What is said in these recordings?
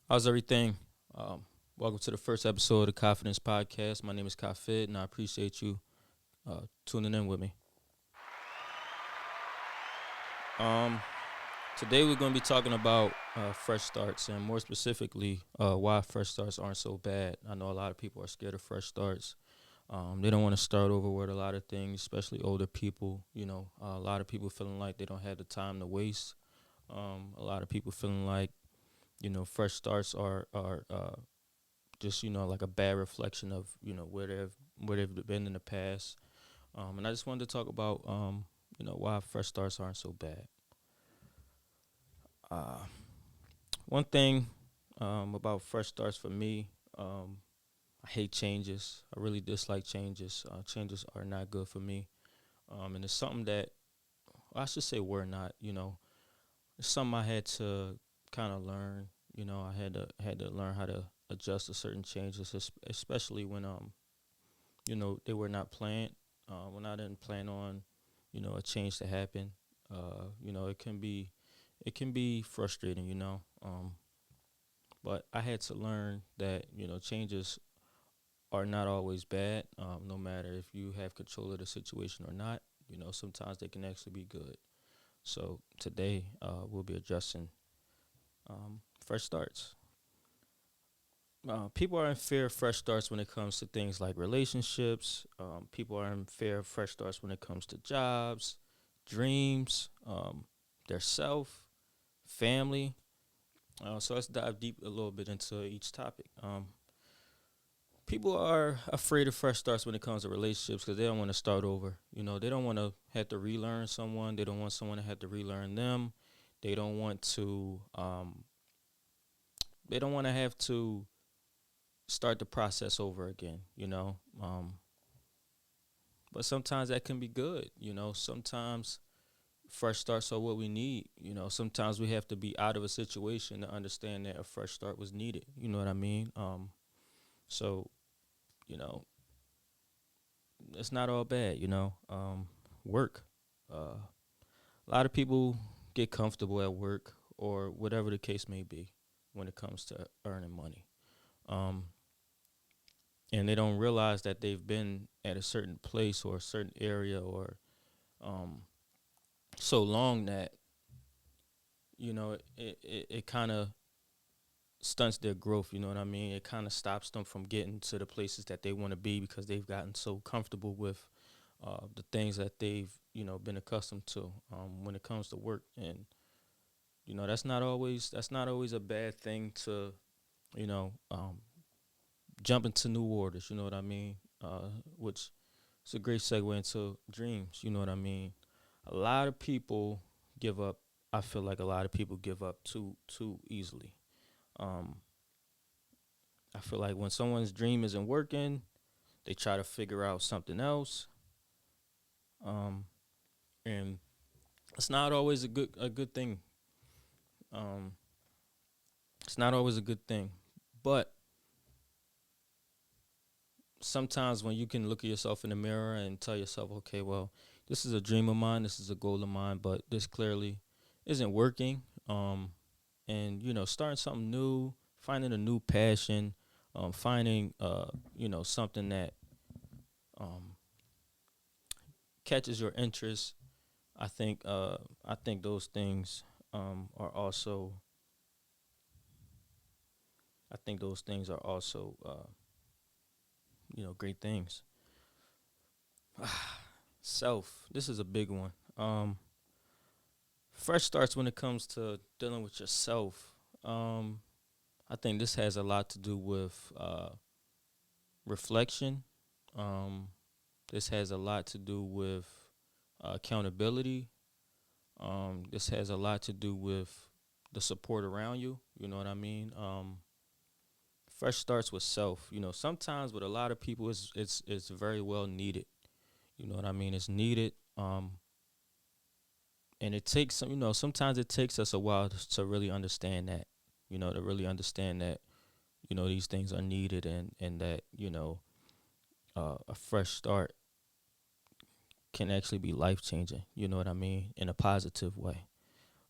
How's everything? Um, Welcome to the first episode of the Confidence podcast. My name is Kafid, and I appreciate you tuning in with me. Um, Today we're going to be talking about fresh starts, and more specifically, why fresh starts aren't so bad. I know a lot of people are scared of fresh starts. They don't want to start over with a lot of things, especially older people. A lot of people feeling like they don't have the time to waste. A lot of people feeling like fresh starts are just like a bad reflection of where they've been in the past. And I just wanted to talk about why fresh starts aren't so bad. Uh, One thing about fresh starts for me, I hate changes. I really dislike changes. Changes are not good for me, and it's something that I should say we're not. It's something I had to kind of learn. I had to learn how to adjust to certain changes, especially when they were not planned. When I didn't plan on, a change to happen, it can be frustrating, but I had to learn that changes are not always bad. No matter if you have control of the situation or not, sometimes they can actually be good. So today, we'll be addressing fresh starts. People are in fear of fresh starts when it comes to things like relationships. People are in fear of fresh starts when it comes to jobs, dreams, their self, family. So let's dive deep a little bit into each topic. People are afraid of fresh starts when it comes to relationships because they don't want to start over. They don't want to have to relearn someone. They don't want someone to have to relearn them. They don't want to. They don't want to have to start the process over again. But sometimes that can be good. Sometimes fresh starts are what we need. Sometimes we have to be out of a situation to understand that a fresh start was needed. You know what I mean? So you know, it's not all bad. Work. A lot of people get comfortable at work or whatever the case may be when it comes to earning money. Um, and they don't realize that they've been at a certain place or a certain area or um, so long that it kind of stunts their growth. You know what I mean? It kind of stops them from getting to the places that they want to be because they've gotten so comfortable with the things that they've been accustomed to when it comes to work. And that's not always a bad thing to you know um, jump into new waters. You know what I mean? Which is a great segue into dreams. You know what I mean? A lot of people give up. I feel like a lot of people give up too easily. Um, I feel like when someone's dream isn't working, they try to figure out something else, um, and it's not always a good thing. Um, it's not always a good thing, but sometimes when you can look at yourself in the mirror and tell yourself, okay, well, this is a dream of mine, this is a goal of mine, but this clearly isn't working. And starting something new, finding a new passion, finding something that um, catches your interest. I think I think those things are also I think those things are also great things. Self. This is a big one. Fresh starts when it comes to dealing with yourself. Um, I think this has a lot to do with reflection. Um, this has a lot to do with accountability. This has a lot to do with the support around you. You know what I mean? Fresh starts with self. Sometimes with a lot of people, it's very well needed. You know what I mean? It's needed. And it takes some. Sometimes it takes us a while to really understand that. To really understand that these things are needed and that a fresh start can actually be life changing. You know what I mean? In a positive way.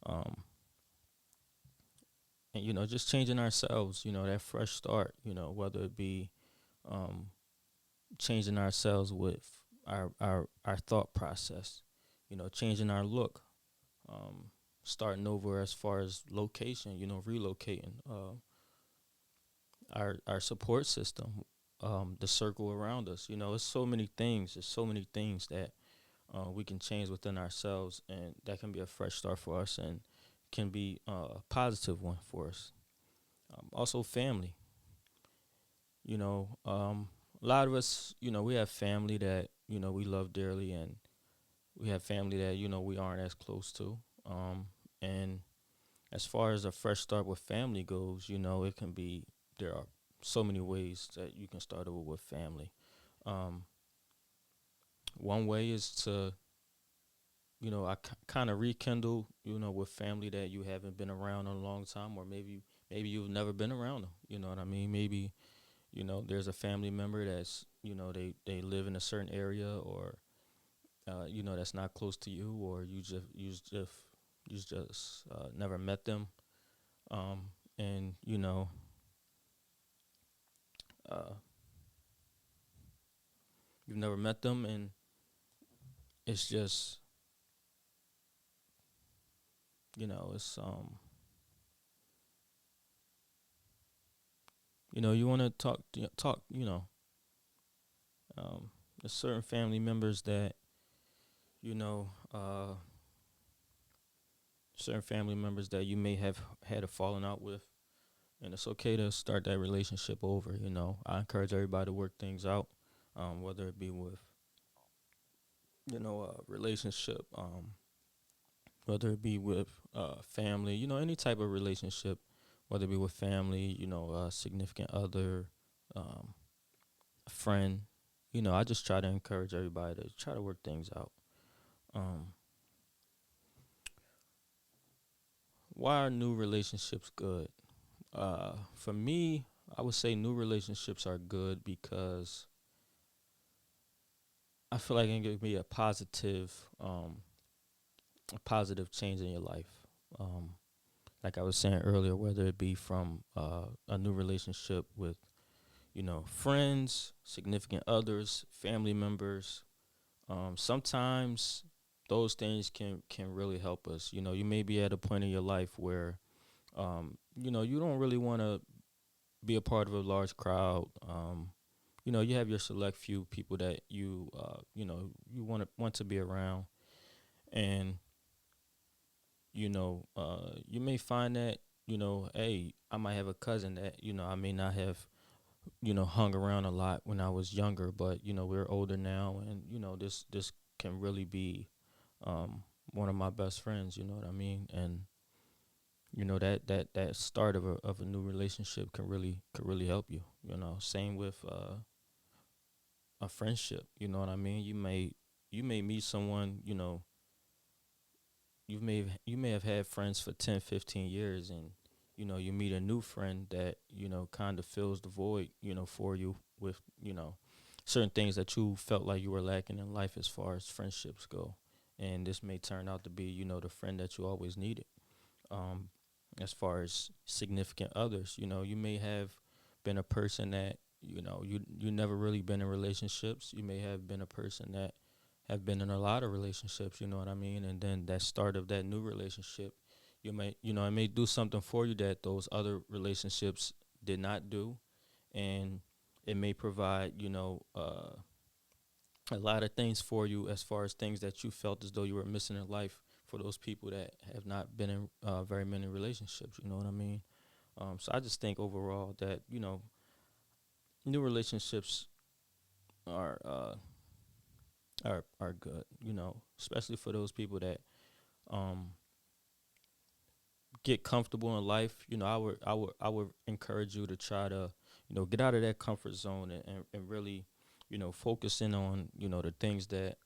Um, and just changing ourselves. That fresh start. Whether it be um, changing ourselves with our thought process. Changing our look. Um, Starting over as far as location. Relocating. Our support system. The circle around us. It's so many things. There's so many things that we can change within ourselves, and that can be a fresh start for us, and can be a positive one for us. Also, family. You know, a lot of us, we have family that we love dearly, and we have family that we aren't as close to. And as far as a fresh start with family goes, it can be there are so many ways that you can start over with family. Um, One way is to I kind of rekindle, with family that you haven't been around in a long time, or maybe you've never been around them. You know what I mean? Maybe there's a family member that's they live in a certain area, or that's not close to you, or you just never met them, and uh, you've never met them, and it's just it's you want to talk. There's certain family members that you know uh certain family members that you may have had a falling out with, and it's okay to start that relationship over. I encourage everybody to work things out, whether it be with a relationship, whether it be with family, any type of relationship, whether it be with family, a significant other, um, a friend. I just try to encourage everybody to try to work things out. um why are new relationships good? For me, I would say new relationships are good because I feel like it can give me a positive change in your life. Um, like I was saying earlier, whether it be from a new relationship with friends, significant others, family members. Sometimes those things can really help us. You may be at a point in your life where you don't really want to be a part of a large crowd. You have your select few people that you want to be around, and you may find that hey, I might have a cousin that I may not have hung around a lot when I was younger, but we're older now, and this can really be um, one of my best friends. You know what I mean? And that start of a new relationship can really help you. Same with a friendship. You know what I mean? You may meet someone. You may have had friends for 10, 15 years, and you meet a new friend that kind of fills the void for you with certain things that you felt like you were lacking in life as far as friendships go. And this may turn out to be the friend that you always needed. um as far as significant others, you may have been a person that you never really been in relationships. You may have been a person that have been in a lot of relationships, you know what I mean? And then that start of that new relationship, it may do something for you that those other relationships did not do. And it may provide, a lot of things for you as far as things that you felt as though you were missing in life for those people that have not been in very many relationships, you know what I mean? So I just think overall that, new relationships are, are good, especially for those people that um get comfortable in life. I would encourage you to try to get out of that comfort zone, and really focus in on the things that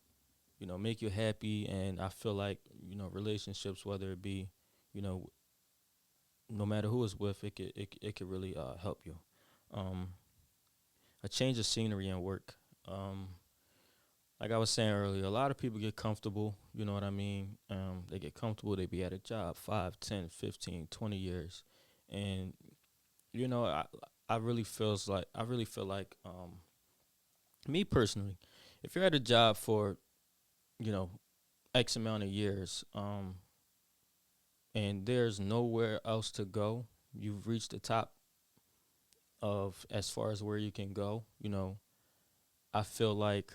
make you happy. And I feel like relationships, whether it be you know no matter who it's with, it could really help you. um a change of scenery and work. Like I was saying earlier, a lot of people get comfortable, you know what I mean? They get comfortable, they be at a job 5, 10, 15, 20 years. And you know, I really feel like me personally, if you're at a job for you know X amount of years, and there's nowhere else to go, you've reached the top of as far as where you can go. You know, I feel like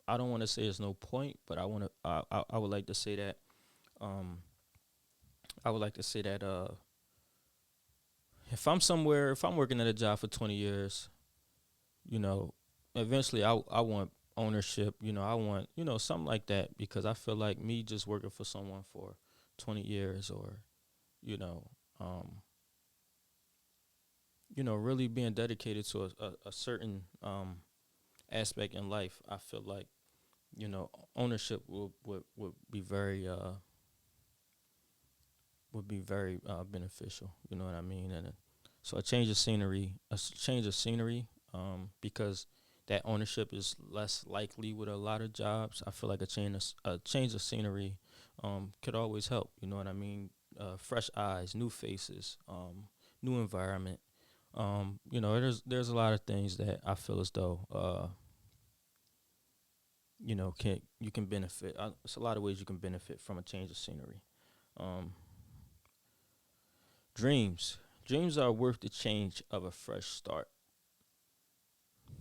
I don't want to say there's no point, but I would like to say that um I would like to say that if I'm working at a job for 20 years, you know, eventually I want ownership, you know, I want, you know, something like that because I feel like me just working for someone for 20 years or, you know, um really being dedicated to a certain aspect in life, I feel like, you know, ownership would be very beneficial. You know what I mean? And so a change of scenery, because that ownership is less likely with a lot of jobs. I feel like a change of scenery could always help. You know what I mean? Fresh eyes, new faces, new environment. You know, there's a lot of things that I feel as though you know can you can benefit. It's a lot of ways you can benefit from a change of scenery. Um, Dreams. Dreams are worth the change of a fresh start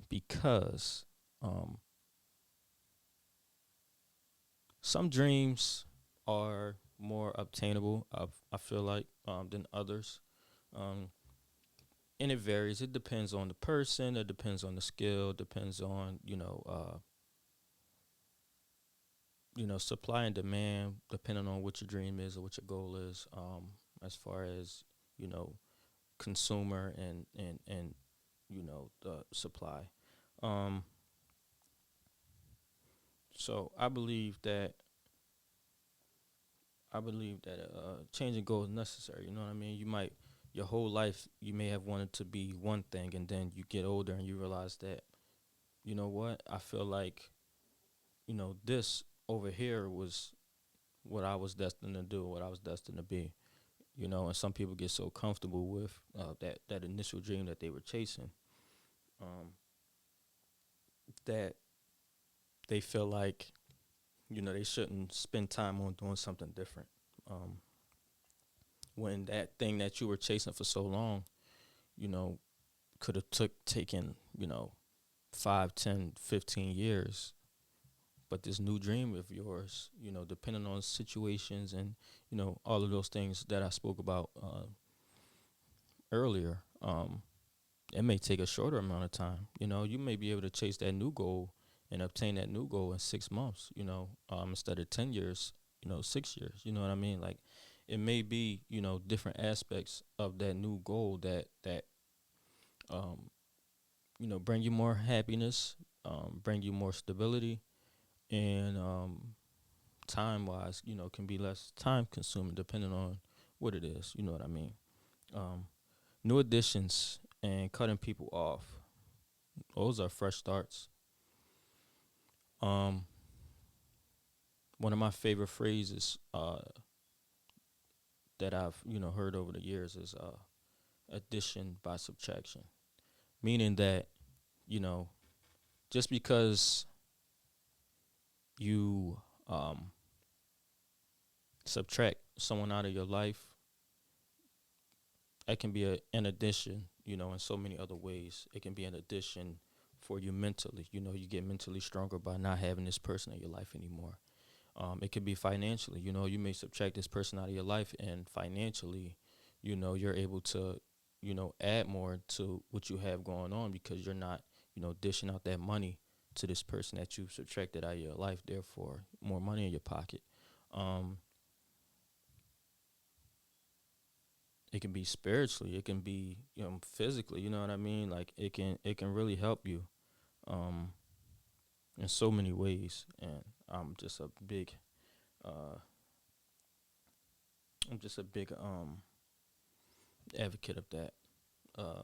because um, some dreams are more obtainable, I feel like, than others. Um, and it varies. It depends on the person. It depends on the skill. Depends on, supply and demand, depending on what your dream is or what your goal is, as far as, you know, consumer and the supply. Um, So I believe that changing goals is necessary. You know what I mean? Your whole life you may have wanted to be one thing, and then you get older and you realize that you know what? I feel like this over here was what I was destined to do, what I was destined to be. You know, and some people get so comfortable with that initial dream that they were chasing, um, that they feel like they shouldn't spend time on doing something different. Um, when that thing that you were chasing for so long, you know, could have taken, 5, 10, 15 years. But this new dream of yours, depending on situations and, all of those things that I spoke about earlier, it may take a shorter amount of time. You know, you may be able to chase that new goal and obtain that new goal in 6 months, instead of 10 years, 6 years. You know what I mean? Like, it may be, different aspects of that new goal that um, bring you more happiness, bring you more stability, and time wise, can be less time consuming depending on what it is. You know what I mean? Um, New additions and cutting people off. Those are fresh starts. Um, One of my favorite phrases that I've heard over the years is addition by subtraction, meaning that you know just because you um, subtract someone out of your life, that can be an addition, in so many other ways. It can be an addition for you mentally. You get mentally stronger by not having this person in your life anymore. It could be financially. You may subtract this person out of your life, and financially, you're able to, add more to what you have going on because you're not, dishing out that money to this person that you subtracted out of your life. Therefore, more money in your pocket. Um, it can be spiritually. It can be, physically. You know what I mean? Like it can really help you, um, in so many ways. And I'm just a big, uh, advocate of that. Uh,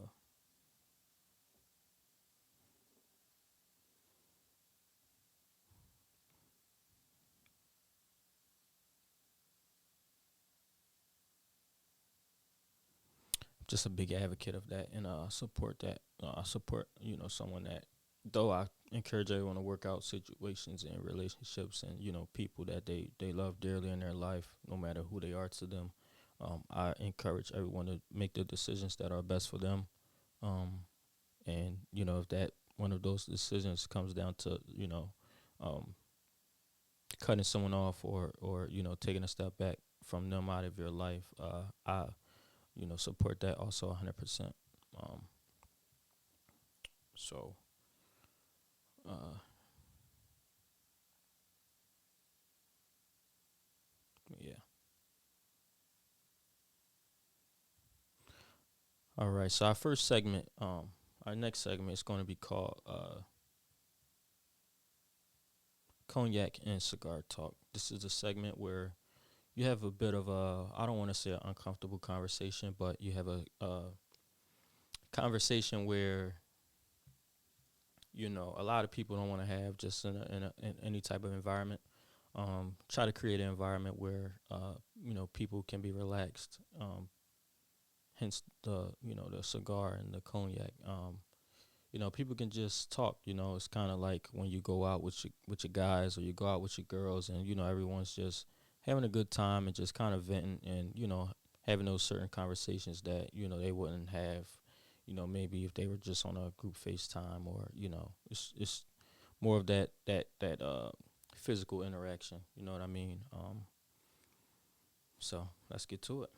just a big advocate of that, and support that. Support someone that, though I encourage everyone to work out situations and relationships and people that they love dearly in their life, no matter who they are to them. I encourage everyone to make the decisions that are best for them. Um, and if that one of those decisions comes down to um, cutting someone off, or taking a step back from them out of your life, I support that also 100%. Um, so uh, yeah. All right. So our next segment is going to be called cognac and cigar talk. This is a segment where you have a bit of a, I don't want to say an uncomfortable conversation, but you have a conversation where a lot of people don't want to have, just in any type of environment. Try to create an environment where people can be relaxed. Hence the cigar and the cognac. People can just talk. It's kind of like when you go out with your guys, or you go out with your girls, and everyone's just having a good time and just kind of venting, and having those certain conversations that they wouldn't have, maybe if they were just on a group FaceTime, or it's more of that physical interaction. You know what I mean? So let's get to it.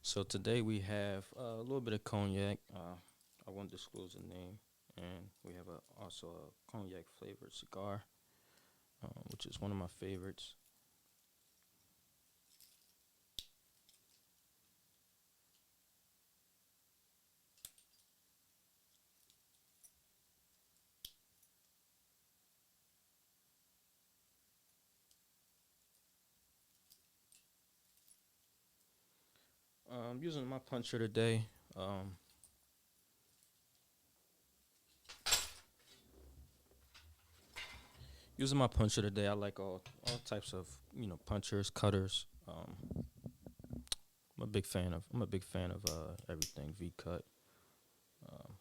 So today we have a little bit of cognac. I won't disclose the name, and we have also a cognac flavored cigar, which is one of my favorites. Using my puncher today. Um, Using my puncher today. I like all types of punchers, cutters. I'm a big fan of everything V cut. Um,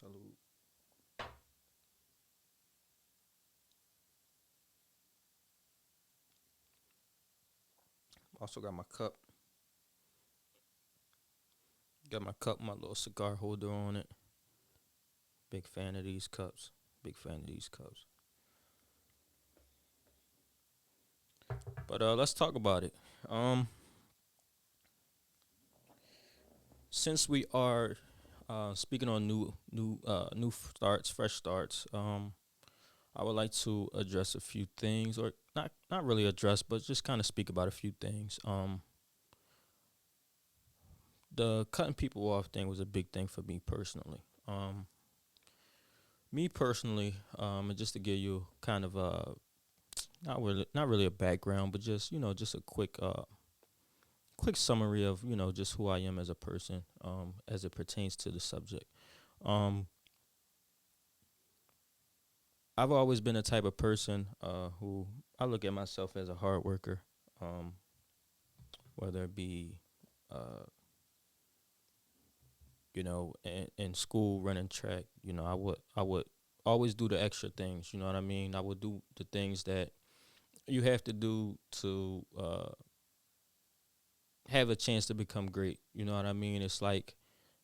Salute. Also got my cup. Got my cup, my little cigar holder on it. Big fan of these cups. Big fan of these cups. But let's talk about it. Um, since we are speaking on new starts, fresh starts, I would like to address a few things, or not really address, but just kind of speak about a few things. The cutting people off thing was a big thing for me personally. Me personally, and just to give you kind of a not really a background, but just just a quick summary of just who I am as a person, as it pertains to the subject. Um, I've always been a type of person who I look at myself as a hard worker, um, whether it be uh, in school running track. I would always do the extra things. You know what I mean? I would do the things that you have to do to have a chance to become great. You know what I mean? It's like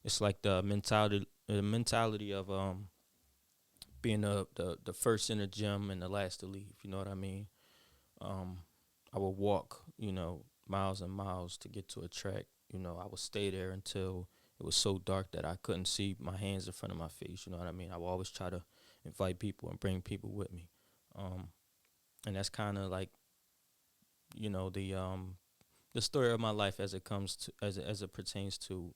the mentality of being the first in the gym and the last to leave. You know what I mean? Um, I would walk, miles and miles to get to a track. I would stay there until it was so dark that I couldn't see my hands in front of my face. You know what I mean? I would always try to invite people and bring people with me. Um, and that's kind of like you know the story of my life as it comes to as it pertains to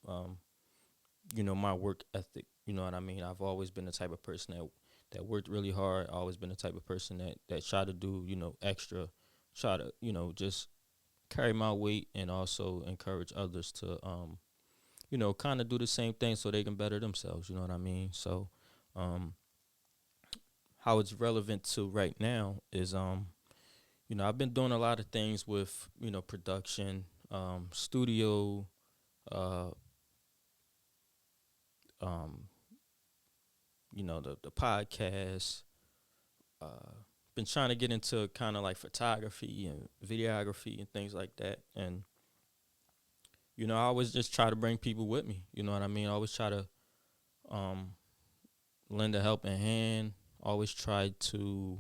my work ethic. You know what I mean? I've always been the type of person that worked really hard. Always been the type of person that try to do extra, try to just carry my weight and also encourage others to kind of do the same thing so they can better themselves. You know what I mean? So um, how it's relevant to right now is I've been doing a lot of things with production, studio, uh, um, the podcast. Uh, been trying to get into kind of like photography and videography and things like that. And I always just try to bring people with me. You know what I mean? I always try to um, lend a helping hand. Always try to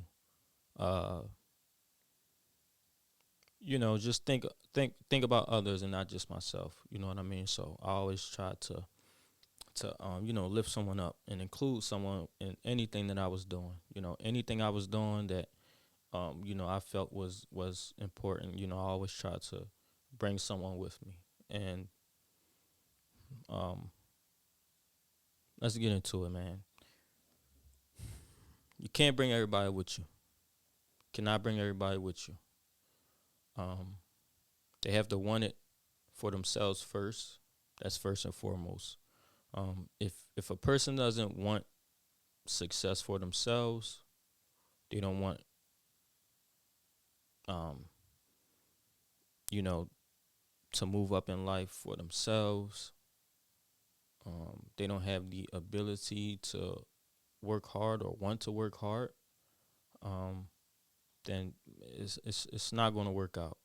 uh, just think about others and not just myself. You know what I mean? So I always try to lift someone up and include someone in anything that I was doing. Anything I was doing that I felt was important. I always try to bring someone with me. And um, let's get into it, man. You can't bring everybody with you. Cannot bring everybody with you. Um, they have to want it for themselves first. That's first and foremost. If a person doesn't want success for themselves, they don't want um, you know to move up in life for themselves. They don't have the ability to work hard or want to work hard. Um, then it's not going to work out.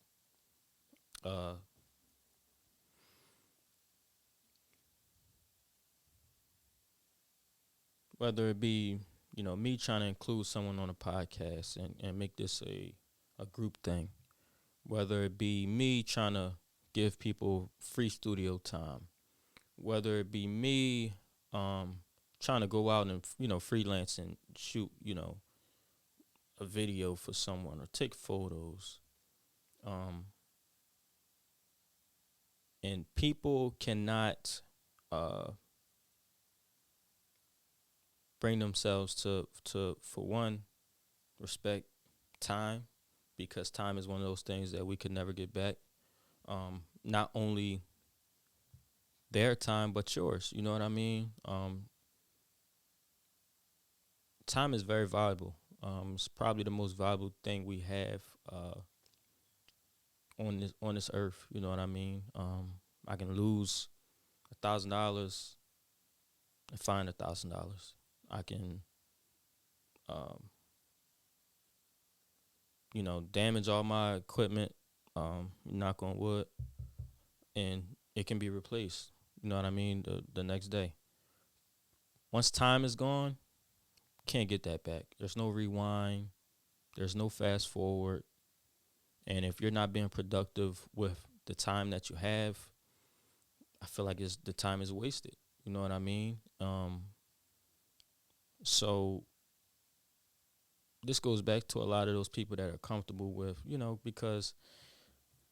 Uh, whether it be me trying to include someone on a podcast and make this a group thing, whether it be me trying to give people free studio time, whether it be me trying to go out and freelance and shoot a video for someone or take photos, um, and people cannot uh, bring themselves to for one respect time, because time is one of those things that we could never get back. Not only their time but yours. You know what I mean? Time is very valuable. It's probably the most valuable thing we have on this earth. You know what I mean? I can lose $1,000 and find $1,000. I can, um, damage all my equipment, knock on wood, and it can be replaced. You know what I mean? The next day. Once time is gone, can't get that back. There's no rewind. There's no fast forward. And if you're not being productive with the time that you have, I feel like the time is wasted. You know what I mean? So this goes back to a lot of those people that are comfortable with, because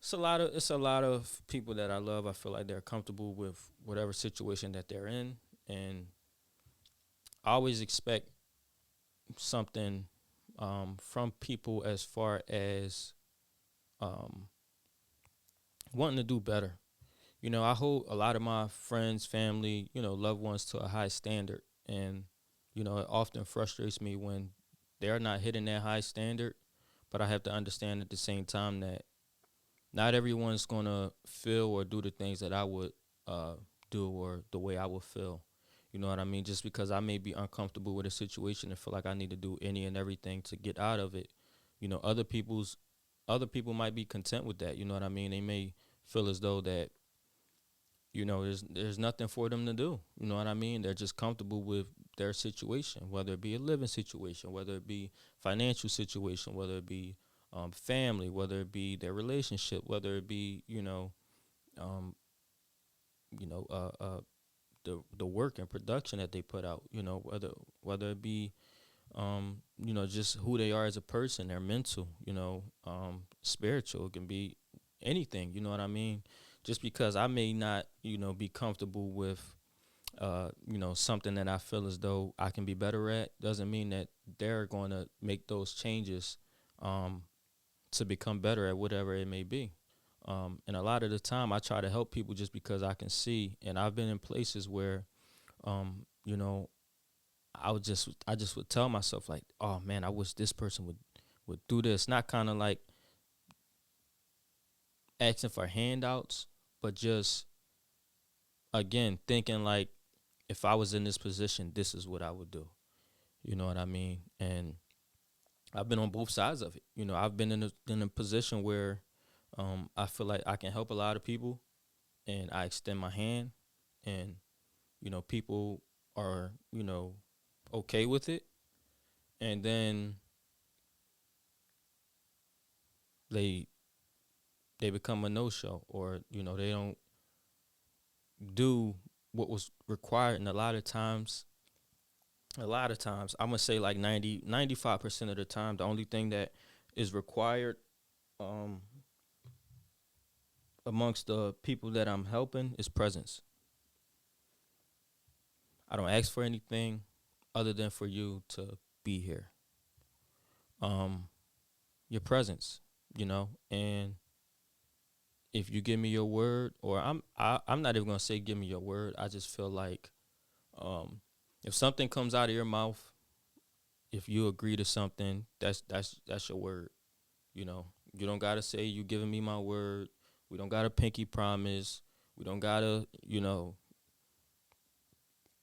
it's a lot of people that I love. I feel like they're comfortable with whatever situation that they're in, and I always expect something from people as far as um, wanting to do better. I hold a lot of my friends, family, loved ones to a high standard, and it often frustrates me when they're not hitting that high standard. But I have to understand at the same time that not everyone's gonna feel or do the things that I would uh, do or the way I would feel. You know what I mean? Just because I may be uncomfortable with a situation and feel like I need to do any and everything to get out of it, other people might be content with that. You know what I mean? They may feel as though that there's nothing for them to do. You know what I mean? They're just comfortable with their situation, whether it be a living situation, whether it be financial situation, whether it be family, whether it be their relationship, whether it be um, you know uh, uh, the work and production that they put out. Whether it be just who they are as a person, their mental, spiritual. It can be anything. You know what I mean? Just because I may not, be comfortable with, something that I feel as though I can be better at, doesn't mean that they're going to make those changes um, to become better at whatever it may be. And a lot of the time, I try to help people just because I can see, and I've been in places where, um, you know, I just would tell myself like, oh man, I wish this person would do this. Not kind of like asking for handouts, but just again thinking like, if I was in this position, this is what I would do. You know what I mean? And I've been on both sides of it. I've been in a position where I feel like I can help a lot of people, and I extend my hand, and people are okay with it, and then they they become a no show, or they don't do what was required. And a lot of times I'm gonna say like 95% of the time, the only thing that is required um amongst the people that I'm helping is presence. I don't ask for anything other than for you to be here. um your presence, and if you give me your word, or I'm not even gonna say give me your word. I just feel like, um if something comes out of your mouth, if you agree to something, that's your word. You don't gotta say you giving me my word. We don't gotta pinky promise. We don't gotta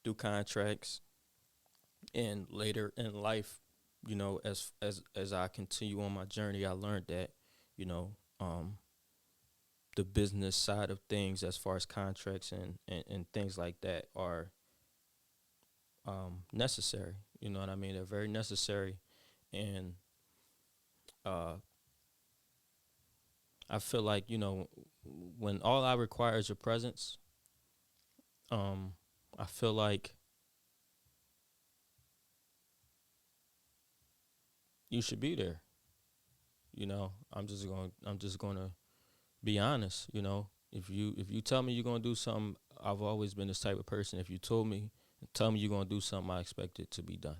do contracts. And later in life, as I continue on my journey, I learned that you know um the business side of things, as far as contracts and things like that, are necessary. You know what I mean? They're very necessary. And uh I feel like, when all I require is your presence, um, I feel like you should be there. I'm just gonna be honest. If you tell me you're gonna do something, I've always been this type of person. If you tell me you're gonna do something, I expect it to be done.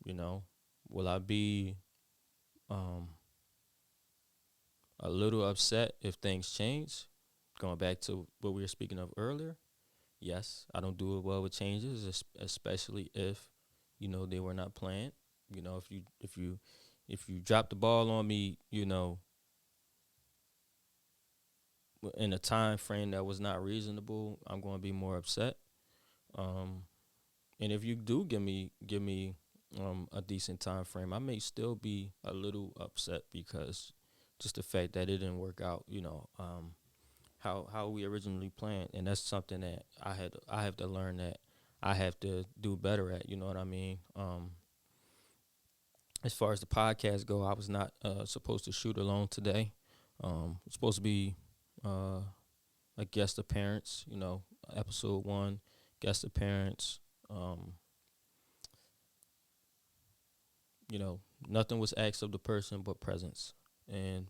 You know, will I be um a little upset if things change? Going back to what we were speaking of earlier, yes, I don't do it well with changes, especially if they were not planned. If you drop the ball on me, in a time frame that was not reasonable, I'm going to be more upset. Um, and if you do give me a decent time frame, I may still be a little upset because just the fact that it didn't work out. How we originally planned, and that's something that I have to learn that I have to do better at. You know what I mean? As far as the podcast go, I was not supposed to shoot alone today. It's supposed to be uh, a guest appearance. Episode one, guest appearance. Um, Nothing was asked of the person but presence, and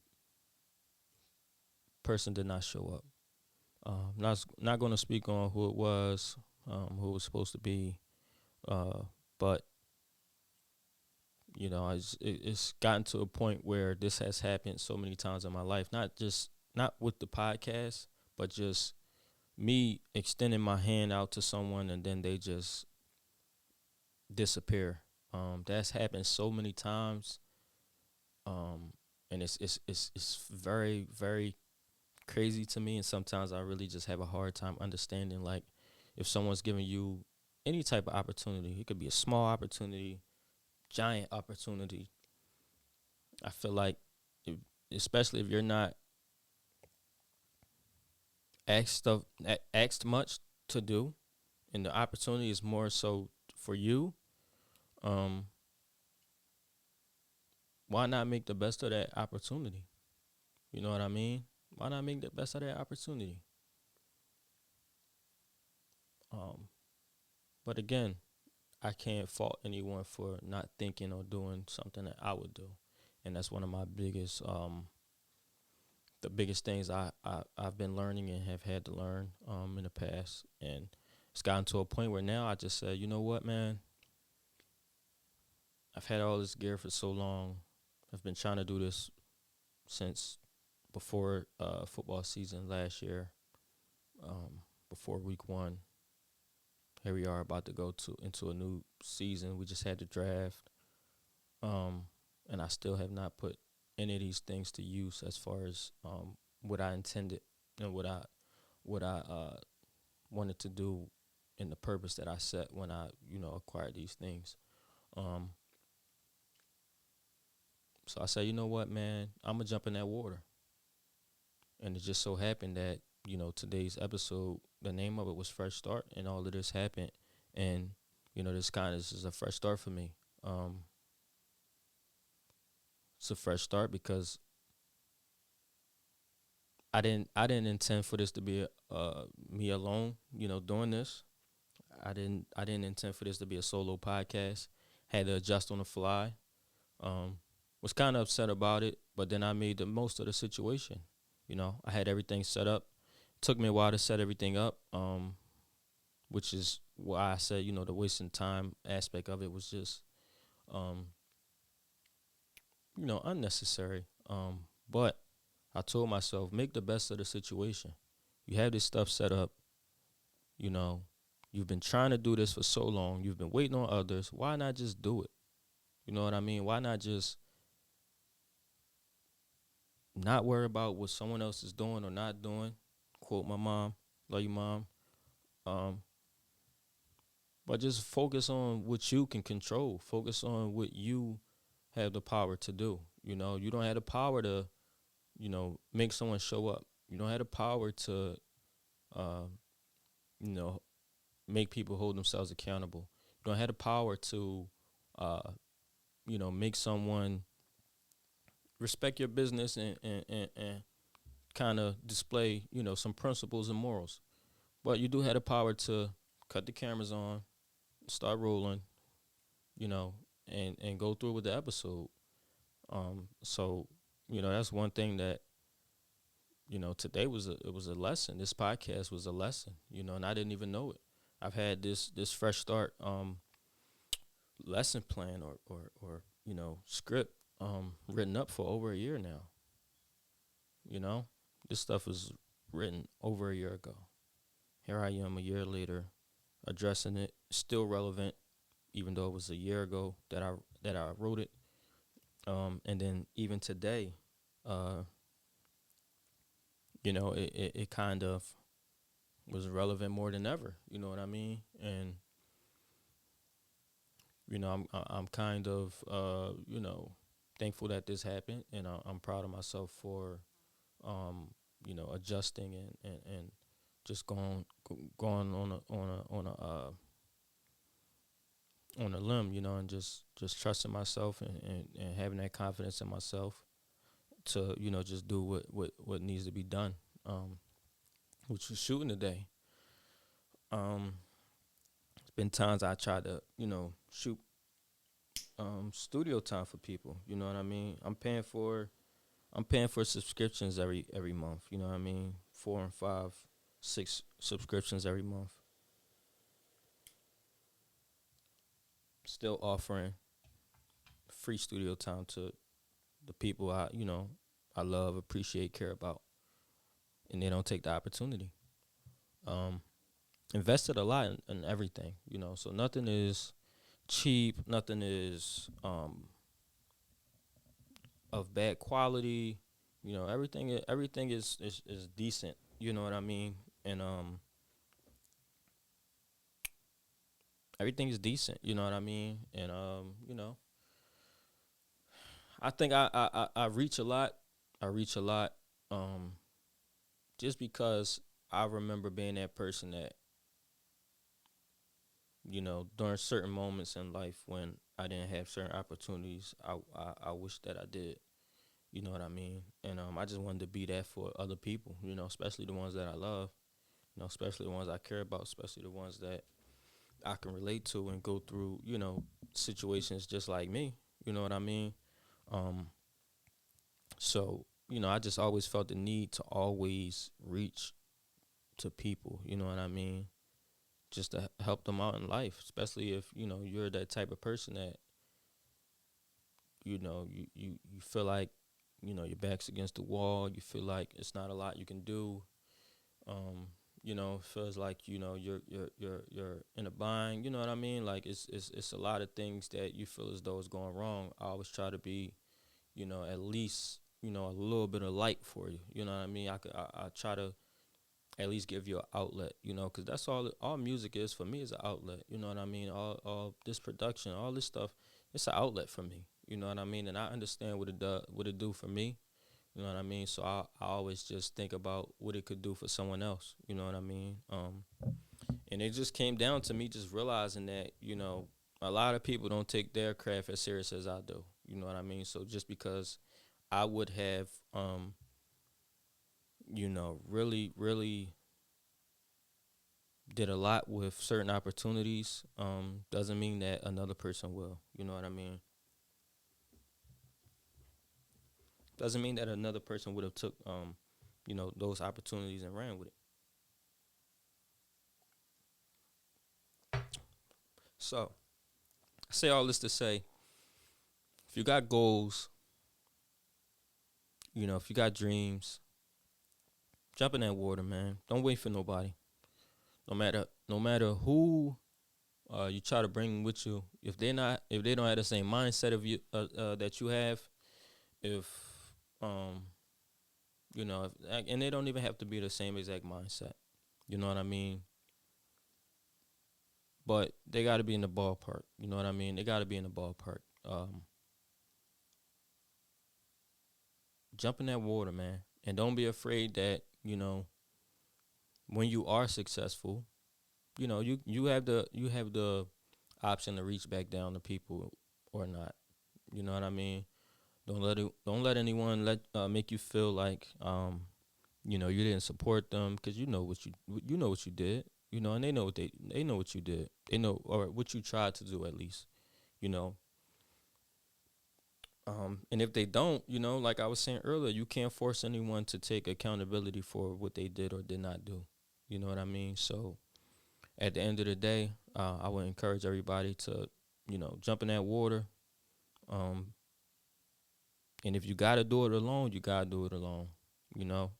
person did not show up. Not going to speak on who it was, who it was supposed to be, but it's gotten to a point where this has happened so many times in my life. Not with the podcast, but just me extending my hand out to someone and then they just disappear. That's happened so many times, and it's very very crazy to me. And sometimes I really just have a hard time understanding, like, if someone's giving you any type of opportunity, it could be a small opportunity, giant opportunity. I feel like, if, especially if you're not asked much to do, and the opportunity is more so for you, um, why not make the best of that opportunity? You know what I mean? Why not make the best of that opportunity? Um, but again, I can't fault anyone for not thinking or doing something that I would do, and that's one of my the biggest things I've been learning and have had to learn in the past. And it's gotten to a point where now I just said, you know what, man, I've had all this gear for so long. I've been trying to do this since before football season last year, before week one. Here we are about to go to into a new season. We just had the draft, um, and I still have not put any of these things to use as far as what I intended and what I wanted to do, and the purpose that I set when I acquired these things. Um, so I said, you know what, man, I'm gonna jump in that water, and it just so happened that today's episode, the name of it was Fresh Start, and all of this happened, and this is a fresh start for me. Um, it's a fresh start because I didn't intend for this to be me alone, doing this. I didn't intend for this to be a solo podcast. Had to adjust on the fly. Um, was kind of upset about it, but then I made the most of the situation. I had everything set up. Took me a while to set everything up, which is why I said, the wasting time aspect of it was just, um, unnecessary. But I told myself, make the best of the situation. You have this stuff set up. You know, you've been trying to do this for so long. You've been waiting on others. Why not just do it? You know what I mean? Why not just not worry about what someone else is doing or not doing? Quote my mom, love you, mom. Um, but just focus on what you can control. Focus on what you have the power to do. You don't have the power to, make someone show up. You don't have the power to, uh, you know, make people hold themselves accountable. You don't have the power to, uh, make someone respect your business and kind of display, some principles and morals. But you do have the power to cut the cameras on, start rolling, you know, and go through with the episode. So, that's one thing that, today was a lesson. This podcast was a lesson, and I didn't even know it. I've had this fresh start lesson plan or script written up for over a year now. You know, this stuff was written over a year ago. Here I am a year later, addressing it, still relevant, even though it was a year ago that I wrote it. And then even today, uh, it kind of was relevant more than ever. You know what I mean? And I'm kind of thankful that this happened, and I'm proud of myself for um, adjusting and just going on a limb, and just trusting myself and having that confidence in myself to just do what needs to be done, which was shooting today. It's been times I tried to shoot studio time for people. You know what I mean? I'm paying for subscriptions every month. You know what I mean? 4 and 5, 6 subscriptions every month. Still offering free studio time to the people I love, appreciate, care about, and they don't take the opportunity. Um, Invested a lot in everything. So nothing is cheap. Nothing is of bad quality. Everything is decent. You know what I mean? And everything is decent. You know what I mean? And I think I reach a lot. I reach a lot. Um, just because I remember being that person that during certain moments in life when I didn't have certain opportunities, I wish that I did. You know what I mean? And I just wanted to be that for other people. Especially the ones that I love. Especially the ones I care about. Especially the ones that I can relate to and go through. Situations just like me. You know what I mean? Um, so I just always felt the need to always reach to people. You know what I mean? Just to help them out in life, especially if you're that type of person that you feel like your back's against the wall. You feel like it's not a lot you can do. Um, it feels like you're in a bind. You know what I mean? Like it's a lot of things that you feel as though is going wrong. I always try to be at least a little bit of light for you. You know what I mean? I try to at least give you an outlet, because that's all music is for me is an outlet. You know what I mean? All this production, all this stuff, it's an outlet for me. You know what I mean? And I understand what it do for me. You know what I mean? So I always just think about what it could do for someone else. You know what I mean? And it just came down to me just realizing that a lot of people don't take their craft as serious as I do. You know what I mean? So just because I would have really really did a lot with certain opportunities, doesn't mean that another person will. You know what I mean? Doesn't mean that another person would have took those opportunities and ran with it. So I say all this to say, if you got goals, if you got dreams, jump in that water, man. Don't wait for nobody. No matter who you try to bring with you, if they don't have the same mindset of you that you have, if um and they don't even have to be the same exact mindset. You know what I mean? But they got to be in the ballpark. You know what I mean? They got to be in the ballpark. Jump in that water, man, and don't be afraid that when you are successful, you have the option to reach back down to people or not. You know what I mean? Don't let anyone make you feel like you didn't support them because you know what you did. And they know what you did. They know or what you tried to do at least. You know, and if they don't, like I was saying earlier, you can't force anyone to take accountability for what they did or did not do. You know what I mean? So at the end of the day, I would encourage everybody to jump in that water. Um, and if you gotta do it alone, you gotta do it alone. You know,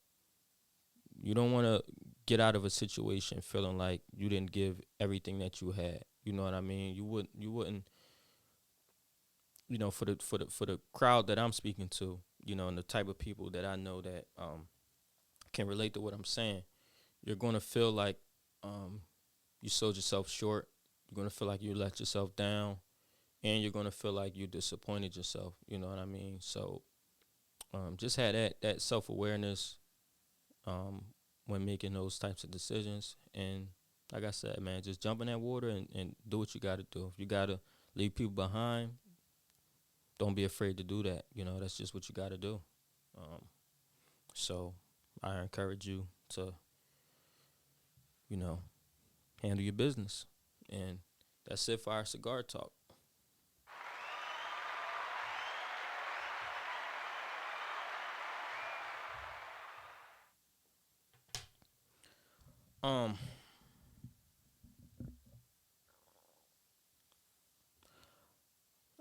you don't want to get out of a situation feeling like you didn't give everything that you had. You know what I mean? You wouldn't for the crowd that I'm speaking to, and the type of people that I know that can relate to what I'm saying. you're gonna feel like um, you sold yourself short. You're gonna feel like you let yourself down, and you're gonna feel like you disappointed yourself. You know what I mean? So just had that self awareness um, when making those types of decisions. And like I said, man, just jump in that water and do what you got to do. If you got to leave people behind, don't be afraid to do that. You know, that's just what you got to do. Um, so I encourage you to, you know, handle your business. And that's it for our cigar talk. Um,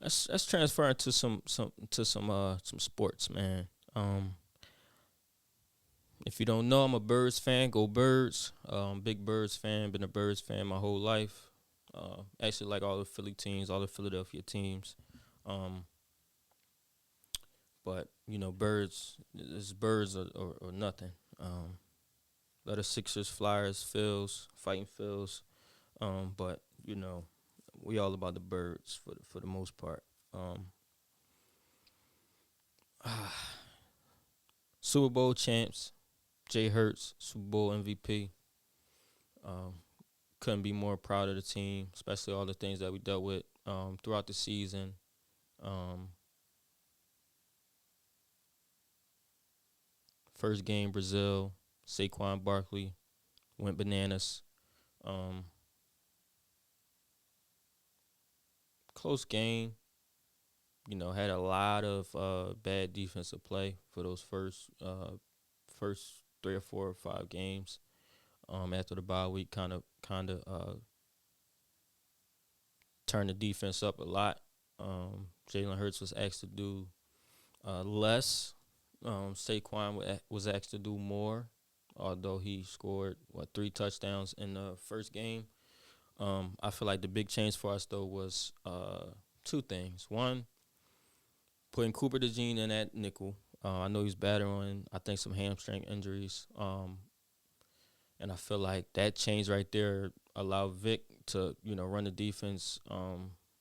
let's transfer into some sports, man. If you don't know, I'm a Birds fan. Go Birds. Big Birds fan. Been a Birds fan my whole life. Actually, like all the Philly teams, all the Philadelphia teams. Um, but you know, Birds is Birds or nothing. Lot of Sixers, Flyers, Phils, fighting Phils. But you know, we all about the Birds for the most part. Um, Super Bowl champs, Jay Hurts, Super Bowl MVP. Um, couldn't be more proud of the team, especially all the things that we dealt with throughout the season. Um, First game, Brazil, Saquon Barkley went bananas. Um, Close game, you know, had a lot of bad defensive play for those first 3 or 4 or 5 games. After the bye week, kind of turned the defense up a lot. Jalen Hurts was asked to do less. Saquon was asked to do more, although he scored 3 touchdowns in the first game. I feel like the big change for us though was two things. One, putting Cooper DeJean in at nickel. I know he's battling, I think, some hamstring injuries. And I feel like that change right there allowed Vic to, run the defense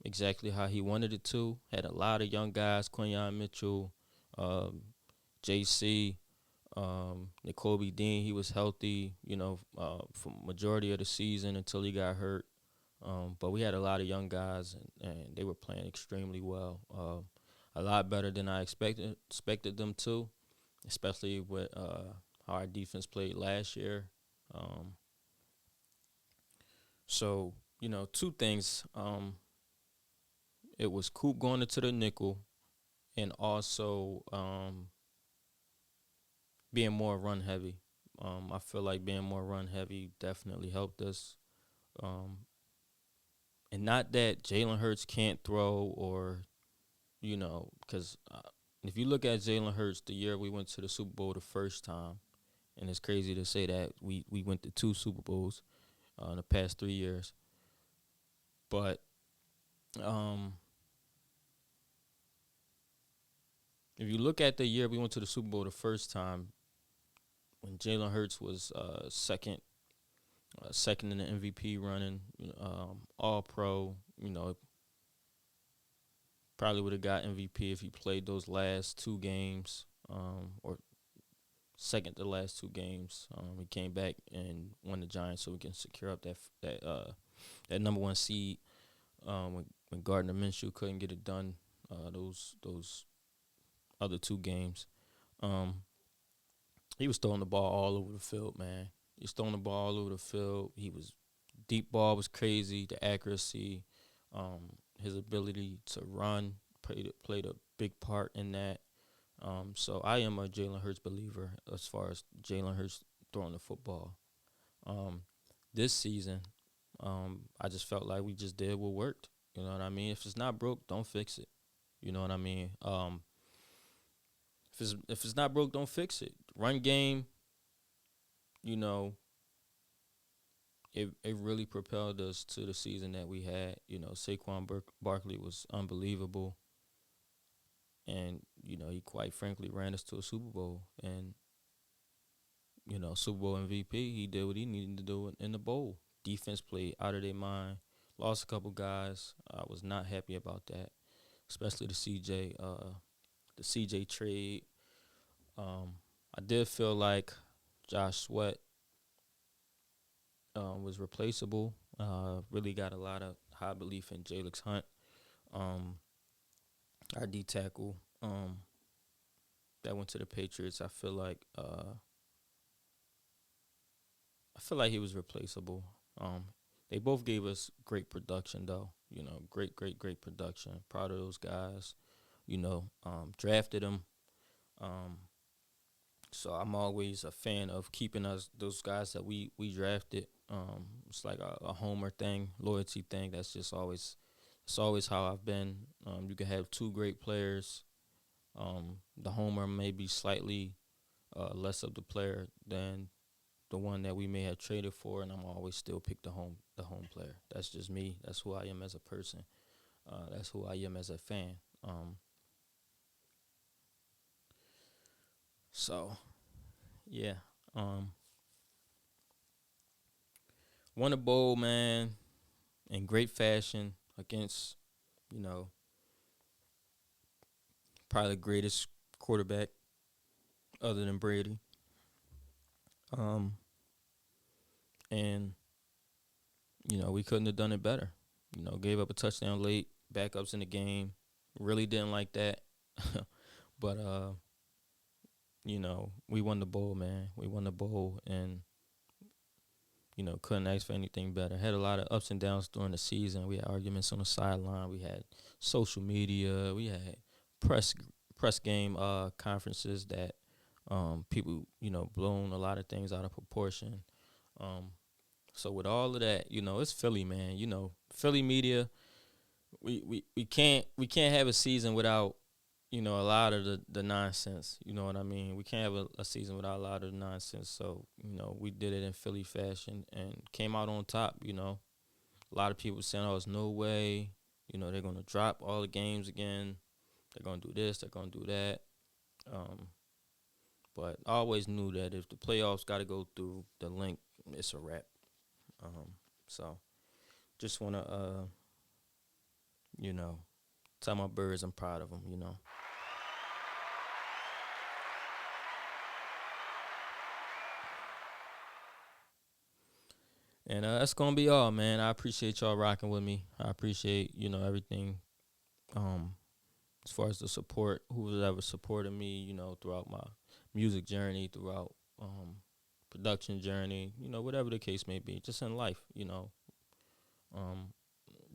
exactly how he wanted it to. Had a lot of young guys, Quinyon Mitchell, um, JC, N'Kobe Dean. He was healthy, for majority of the season until he got hurt. But we had a lot of young guys, and they were playing extremely well. A lot better than I expected them to, especially with how our defense played last year. Um, so two things. It was Coop going into the nickel, and also being more run heavy. I feel like being more run heavy definitely helped us. Um, and not that Jalen Hurts can't throw, or because if you look at Jalen Hurts the year we went to the Super Bowl the first time, and it's crazy to say that we went to 2 Super Bowls in the past 3 years, but um, if you look at the year we went to the Super Bowl the first time, when Jalen Hurts was second in the MVP running, All Pro, probably would have got MVP if he played those last 2 games, or second to last 2 games. He came back and won the Giants, so we can secure up that number 1 seed. When Gardner Minshew couldn't get it done, those other 2 games, um, he was throwing the ball all over the field, man. He was throwing the ball all over the field. He was deep ball was crazy. The accuracy, his ability to run played a big part in that. So I am a Jalen Hurts believer as far as Jalen Hurts throwing the football. Um, this season, I just felt like we just did what worked. You know what I mean? If it's not broke, don't fix it. You know what I mean? If it's not broke, don't fix it. Run game, you know, it really propelled us to the season that we had. Saquon Barkley was unbelievable, and he quite frankly ran us to a Super Bowl. And Super Bowl MVP. He did what he needed to do in the bowl. Defense played out of their mind. Lost a couple guys. I was not happy about that, especially the CJ trade. Um, I did feel like Josh Sweat was replaceable. Really got a lot of high belief in Jalix Hunt, um, our D tackle. That went to the Patriots. I feel like he was replaceable. Um, they both gave us great production, though. Great, great, great production. Proud of those guys. Drafted them. Um, so I'm always a fan of keeping us those guys that we drafted. It's like a homer thing, loyalty thing. It's always how I've been. You can have two great players. The homer may be slightly less of the player than the one that we may have traded for, and I'm always still pick the home player. That's just me. That's who I am as a person. That's who I am as a fan. So yeah, um, won a bowl, man, in great fashion against you know probably the greatest quarterback other than Brady. Um, and we couldn't have done it better. Gave up a touchdown late, backups in the game. Really didn't like that, but we won the bowl, man. We won the bowl, and couldn't ask for anything better. Had a lot of ups and downs during the season. We had arguments on the sideline. We had social media. We had press press game conferences that people blown a lot of things out of proportion. Um, so with all of that, it's Philly, man. Philly media. We can't have a season without a lot of the nonsense. You know what I mean? We can't have a season without a lot of the nonsense. So we did it in Philly fashion and came out on top. A lot of people saying, "Oh, there's no way." They're gonna drop all the games again. They're gonna do this. They're gonna do that. Um, but I always knew that if the playoffs got to go through the link, it's a wrap. So just wanna you know, tell my birds I'm proud of them. And that's gonna be all, man. I appreciate y'all rocking with me. I appreciate everything. Um, as far as the support, who's ever supported me, throughout my music journey, throughout production journey, whatever the case may be, just in life. Um,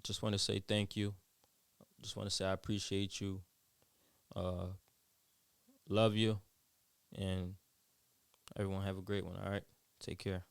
just want to say thank you. Just want to say I appreciate you. Uh, love you, and everyone have a great one. All right, take care.